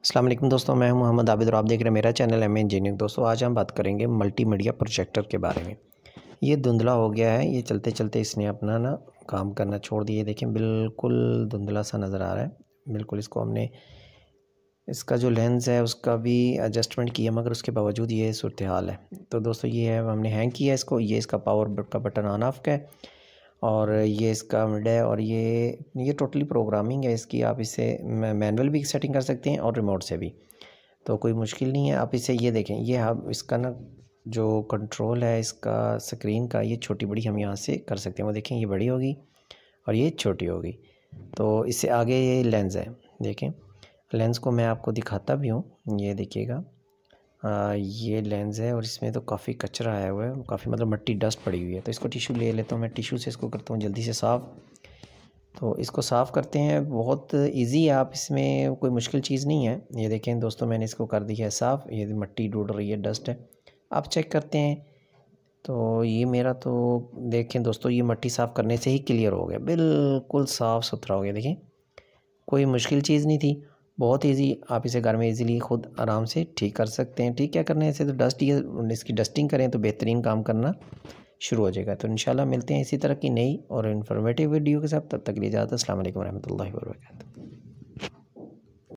अस्सलाम वालेकुम दोस्तों, मैं हूं मोहम्मद आबिद और आप देख रहे हैं मेरा चैनल एम इंजीनियरिंग। दोस्तों आज हम बात करेंगे मल्टीमीडिया प्रोजेक्टर के बारे में। ये धुंधला हो गया है, ये चलते चलते इसने अपना ना काम करना छोड़ दिया। देखें बिल्कुल धुंधला सा नज़र आ रहा है। बिल्कुल इसको हमने इसका जो लेंस है उसका भी एडजस्टमेंट किया, मगर उसके बावजूद ये सूरत हाल है। तो दोस्तों ये है, हमने हैंग किया इसको। ये इसका पावर का बटन ऑन ऑफ का है और ये इसका मिड है और ये टोटली प्रोग्रामिंग है इसकी। आप इसे मैनुअल भी सेटिंग कर सकते हैं और रिमोट से भी, तो कोई मुश्किल नहीं है। आप इसे ये देखें, ये हम इसका ना जो कंट्रोल है इसका स्क्रीन का, ये छोटी बड़ी हम यहाँ से कर सकते हैं। वो देखें, ये बड़ी होगी और ये छोटी होगी। तो इससे आगे ये लेंस है, देखें लेंस को मैं आपको दिखाता भी हूँ। ये देखिएगा, ये लेंस है और इसमें तो काफ़ी कचरा आया हुआ है, काफ़ी मतलब मिट्टी डस्ट पड़ी हुई है। तो इसको टिश्यू ले लेता हूँ मैं, टिश्यू से इसको करता हूँ जल्दी से साफ़। तो इसको साफ़ करते हैं, बहुत इजी है। आप इसमें कोई मुश्किल चीज़ नहीं है। ये देखें दोस्तों, मैंने इसको कर दिया है साफ़। ये मिट्टी ढूंढ रही है, डस्ट है। आप चेक करते हैं तो ये मेरा तो देखें दोस्तों, ये मिट्टी साफ़ करने से ही क्लियर हो गया, बिल्कुल साफ़ सुथरा हो गया। देखें कोई मुश्किल चीज़ नहीं थी, बहुत ईजी। आप इसे घर में इजीली खुद आराम से ठीक कर सकते हैं। ठीक क्या करना है, इसे तो डस्ट ये इसकी डस्टिंग करें तो बेहतरीन काम करना शुरू हो जाएगा। तो इंशाल्लाह मिलते हैं इसी तरह की नई और इन्फॉर्मेटिव वीडियो के साथ। तब तक के लिए इजाज़त। अस्सलाम वालेकुम रहमतुल्लाहि व बरकातहू।